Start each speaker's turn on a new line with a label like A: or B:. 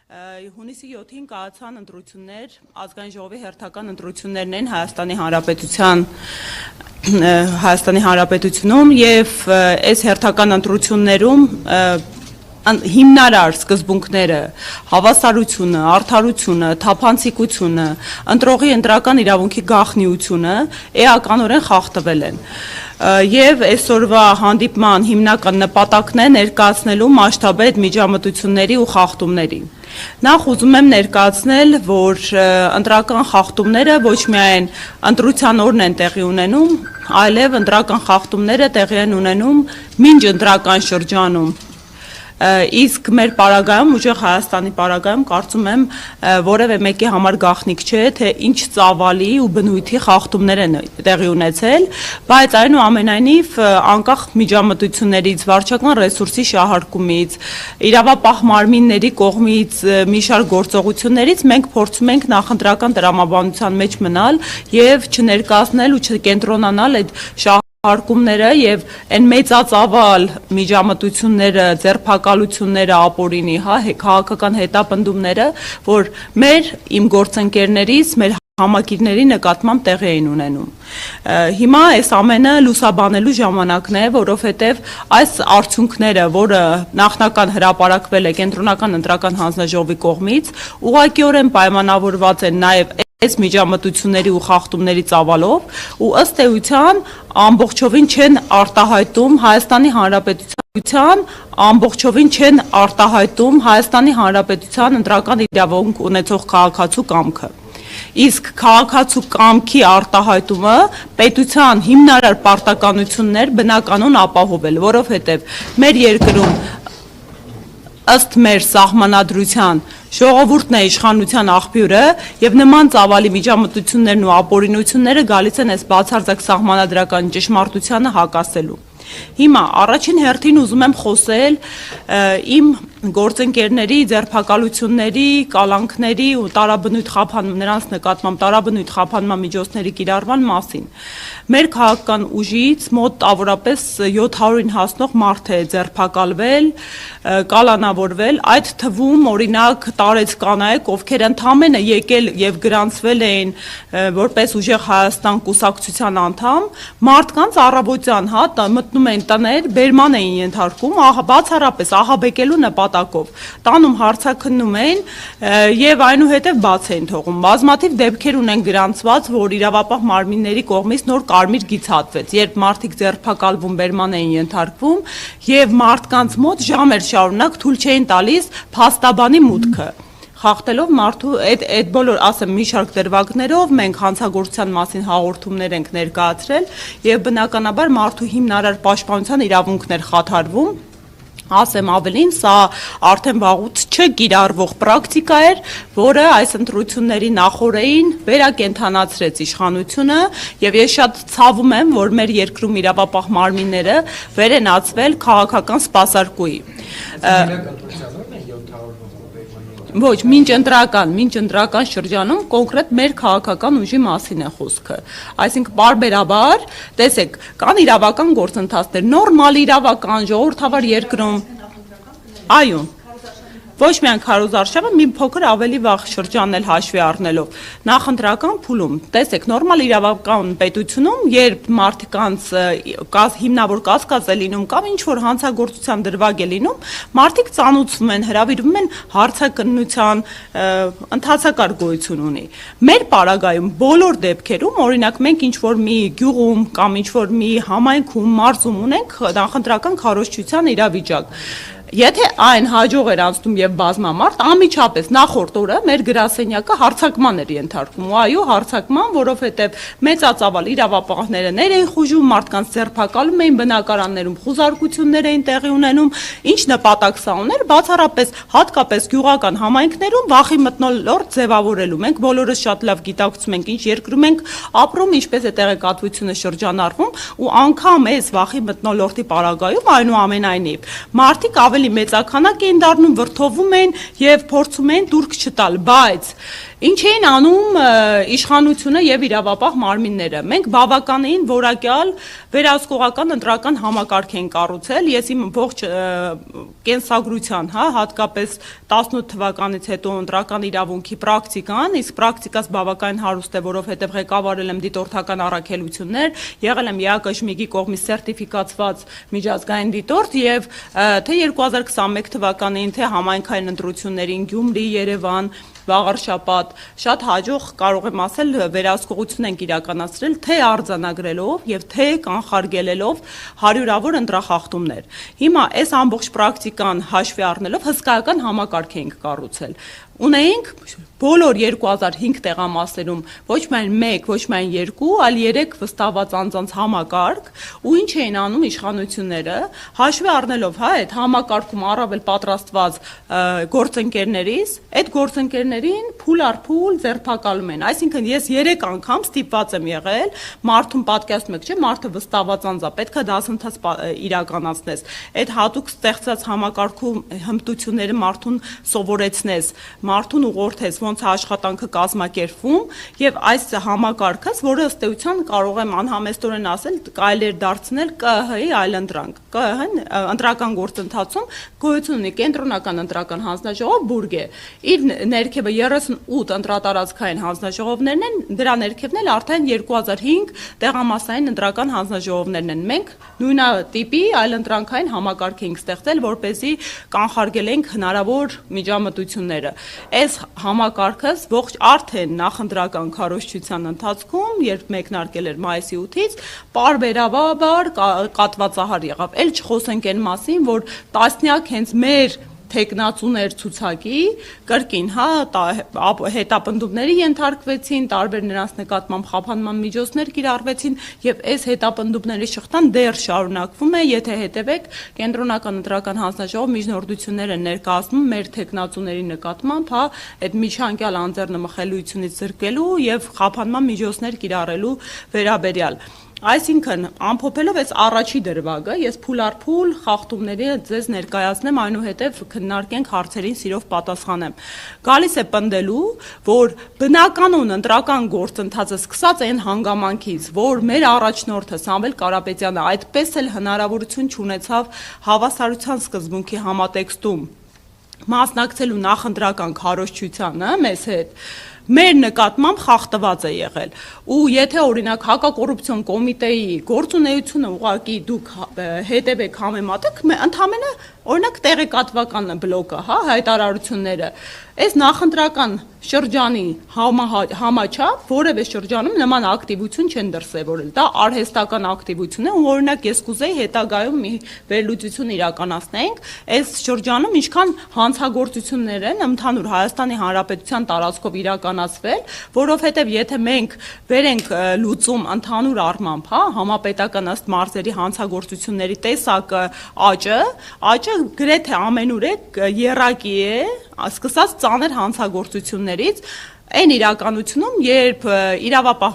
A: Հունիսի 7-ին կայացան ընտրություններ, ազգային ժողովի հերթական ընտրություններն են Հայաստանի Հանրապետությունում եւ այս հերթական ընտրություններում հիմնարար սկզբունքները, հավասարությունը, արդարությունը, թափանցիկությունը, ընտրողի ընտրական իրավունքի գաղտնիությունը էականորեն խախտվել են։ Եվ այսօրվա հանդիպման հիմնական նպատակն է ներկայացնելու մասշտաբետ միջամտությունների ու խախտումների։ Նախ ուզում եմ ներկայացնել, որ ընտրական խախտումները ոչ միայն ընտրության օրն են տեղի ունենում, այլև ընտրական խախտումները տեղի են ունենում մինչ ընտրական շրջանում։ Իսկ մեր պարագայում, ուժեղ Հայաստանի պարագայում կարծում եմ որևէ մեկի համար գաղտնիք չէ, թե ինչ ծավալի ու բնույթի խախտումներ են տեղի ունեցել, բայց այնուամենայնիվ անկախ միջամտություններից, վարչական ռեսուրսի շահարկումից, իրավապահ մարմինների կողմից մի շարք գործողություններից մենք փորձում ենք նախընտրական տրամաբանության մեջ մնալ եւ չներկայացնել ու չկենտրոնանալ այդ հարկումները եւ այն մեծածավալ միջամտությունները, ձերբակալությունները ապօրինի, քաղաքական հետապնդումները, որ իմ գործընկերներից, մեր համակիրների նկատմամբ տեղի էին ունենում։ Հիմա այս ամենը լուսաբանելու ժամանակն է, որովհետև այս արդյունքները, որը նախնական հրապարակվել է Կենտրոնական ընտրական հանձնաժողովի կողմից, ուղղակիորեն պայմանավորված են նաեւ այս միջամտությունների ու խախտումների ծավալով ու ըստ էության ամբողջովին չեն արտահայտում Հայաստանի Հանրապետության ընտրական իրավունք ունեցող քաղաքացու կամքը։ Իսկ քաղաքացու կամքի արտահայտումը պետության հիմնարար պարտականություններ բնականon ապահովել, որովհետև մեր երկրում ըստ մեր սահմանադրության ժողովուրդն է իշխանության աղբյուրը եւ նման ծավալի միջամտություններն ու ապօրինությունները գալիս են այս բացարձակ սահմանադրական ճշմարտությանը հակասելու։ Հիմա առաջին հերթին ուզում եմ խոսել իմ գործընկերների ձերբակալությունների, կալանքների ու նրանց նկատմամբ տարաբնույթ խափանման միջոցների կիրառման մասին։ Մեր քաղաքական ուժից մոտավորապես 700-ին հասնող մարդ է ձերբակալվել, կալանավորվել, այդ թվում օրինակ տարեց կանայք, ովքեր ընդամենը եկել եւ գրանցվել էին որպես ուժեղ Հայաստան կուսակցության անդամ, մարդկանց առավոտյան մտնում էին տներ, բերման էին ենթարկում, բացառապես ահաբեկելու նպատակով, տանում հարցաքննում էին եւ այնուհետեւ բաց էին թողում։ Բազմաթիվ դեպքեր ունեն գրանցված, որ իրավապահ մարմինների կողմից նոր կարմիր գիծ հատվեց, երբ մարդիկ ձերբակալվում, բերման էին ենթարկվում եւ մարդկանց մոտ ժամեր շարունակ թույլ չէին տալիս փաստաբանի մուտքը։ Խախտելով մարդու այդ բոլոր, ասեմ, մի շարք դրվագներով մենք հանցագործության մասին հաղորդումներ ենք ներկայացրել եւ բնականաբար մարդու հիմնարար պաշտպանության իրավունքներ խաթարվում։ Ասեմ ավելին, սա արդեն վաղուց չկիրառվող պրակտիկա էր, որը այս ընտրությունների նախօրեին վերակենդանացրեց իշխանությունը եւ ես շատ ցավում եմ, որ մեր երկրում իրավապահ մարմինները վեր են ածվել քաղաքական սպասարկուի։ Ոչ, մինչ ընտրական շրջանում կոնկրետ մեր քաղաքական ուժի մասին է խոսքը։ Այսինքն պարբերաբար, տեսեք, կան իրավական գործընթացներ, նորմալ իրավական, ժողովրդավար երկրում։ Այո։ Ոչ միայն քարոզարշավը, մի փոքր ավելի վաղ շրջանն էլ հաշվի առնելով։ Նախընտրական փուլում, տեսեք, նորմալ իրավական պետությունում, երբ մարդկանց հիմնավոր կասկած է լինում կամ ինչ որ հանցագործության դրվագ է լինում, մարդիկ ծանուցվում են, հրավիրվում են հարցաքննության, ընթացակարգ գոյություն ունի։ Մեր պարագայում բոլոր դեպքերում, օրինակ մենք ինչ որ մի գյուղում կամ ինչ որ մի համայնքում, մարզում ունենք նախընտրական քարոզչության իրավիճակ։ Եթե այն հաջող էր անցնում եւ բազմամարդ, անմիջապես նախորդ օրը մեր գրասենյակը հարձակման էր ենթարկվում։ Ու այո, հարձակման, որովհետեւ մեծածավալ իրավապահները էին խուժում, մարդկանց ձերբակալում էին բնակարաններում, խուզարկություններ էին տեղի ունենում, ինչ նպատակ սա ուներ, բացառապես հատկապես գյուղական համայնքներում վախի մթնոլորտ ձևավորելու։ Մենք բոլորս շատ լավ գիտակցում ենք, ինչ երկրում ենք ապրում, ինչպես է տեղեկատվությունը շրջանառվում, ու անգամ այս վախի մթնոլորտի պարագայում այնուամենայնիվ մարդիկ ավելի մեծականակ էին դառնում, վրդովում էին եւ փորձում էին դուրք չտալ, բայց Ինչ էին անում իշխանությունը եւ իրավապահ մարմինները։ Մենք բավականին որակյալ վերահսկողական ընտրական համակարգ են կառուցել։ Ես իմ ողջ կենսագրության, հատկապես 18 թվականից հետո ընտրական իրավունքի պրակտիկան, իսկ պրակտիկաս բավականին հարուստ է, որովհետեւ ղեկավարել եմ դիտորդական առաքելություններ, եղել եմ ԵԱԿ-ի կողմից սերտիֆիկացված միջազգային դիտորդ եւ թե 2021 թվականին, թե համայնքային ընտրություններին Գյումրի, Երևան, Վաղարշապատ շատ հաջող կարող եմ ասել վերահսկողություն ենք իրականացրել թե արձանագրելով եւ թե կանխարգելելով հարյուրավոր ընտրախախտումներ։ Հիմա այս ամբողջ պրակտիկան հաշվի առնելով հսկայական համակարգ ենք կառուցել։ Ունեինք բոլոր 2005 տեղամասերում ոչ միայն 1, ոչ միայն 2, այլ 3 վստահված անձանց համակարգ, ու ինչ էին անում իշխանությունները, հաշվի առնելով այդ համակարգում առավել պատրաստված գործընկերներից, այդ գործընկերներին փուլ առ փուլ ձերբակալում են։ Այսինքն ես 3 անգամ ստիպված եմ եղել մարդուն պատկերացնում եք, չէ՞, մարդը վստահված անձ է, պետք է դասընթաց իրականացնես։ Այդ հատուկ ստեղծած համակարգում հմտությունները մարդուն սովորեցնես, մարդուն ուղղորդես ոնց է աշխատանքը կազմակերպվում եւ այս համակարգս, որը ըստ էության կարող եմ անհամեստորեն ասել, կարելի է դարձնել ԿԸՀ-ի այլընտրանք։ ԿԸՀ-ն ընտրական գործընթացում գոյություն ունի կենտրոնական ընտրական հանձնաժողով բուրգ է։ Իր ներքևը 38 ընտրատարածքային հանձնաժողովներն են, դրա ներքևն էլ արդեն 2005 տեղամասային ընտրական հանձնաժողովներն են։ Մենք նույնատիպի այլընտրանքային համակարգ ենք ստեղծել, որպեսզի կանխարգելենք հնարավոր միջամտությունները։ Այս համակարգս ողջ արդեն նախընտրական քարոզչության ընթացքում, երբ մեկնարկել էր մայիսի 8-ից, պարբերաբար կատվածահար եղավ։ Էլ չխոսենք այն մասին, որ տասնյակ հենց մեր թեկնածուներ ցուցակի կրկին հետապնդումների ենթարկվեցին, տարբեր նրանց նկատմամբ խափանման միջոցներ կիրառվեցին եւ այս հետապնդումների շղթան դեռ շարունակվում է, եթե հետևեք կենտրոնական ընտրական հանձնաժողով միջնորդություններ են ներկայացնում մեր թեկնածուների նկատմամբ, այդ միջանկյալ անձեռնմխելիությունից զրկելու եւ խափանման միջոցներ կիրառելու վերաբերյալ։ Այսինքն, ամփոփելով այս առաջի դրվագը, ես փուլ առ փուլ խախտումների ձեզ ներկայացնեմ, այնուհետև քննարկենք հարցերին սիրով պատասխանեմ։ Գալիս է պնդելու, որ բնականon ընտրական գործընթացը սկսած այն հանգամանքից, որ մեր առաջնորդը Սամվել Կարապետյանը այդպես էլ հնարավորություն չունեցավ հավասարության սկզբունքի համատեքստում մասնակցելու նախընտրական քարոզչությանը մեզ հետ, մեր նկատմամբ խախտված է եղել։ Ու եթե օրինակ հակակոռուպցիոն կոմիտեի գործունեությունը ուղղակի դուք հետևեք համեմատեք, ընդամենը օրինակ տեղեկատվական բլոկը, հայտարարությունները, այս նախընտրական շրջանի համաչափ որևէ շրջանում նման ակտիվություն չեն դրսևորել։ Դա արհեստական ակտիվություն է, ու օրինակ ես կուզեի հետագայում մի վերլուծություն իրականացնենք այս շրջանում ինչքան հանցագործություններ են ընդհանուր Հայաստանի Հանրապետության տարածքով իրականացվել, որովհետև եթե մենք վերենք լուծում ընդհանուր առմամբ, համապետական ըստ մարզերի հանցագործությունների տեսակը աճը գրեթե ամենուր եռակի է, սկսած ծանր հանցագործություններից, այն իրականությունում, երբ իրավապահ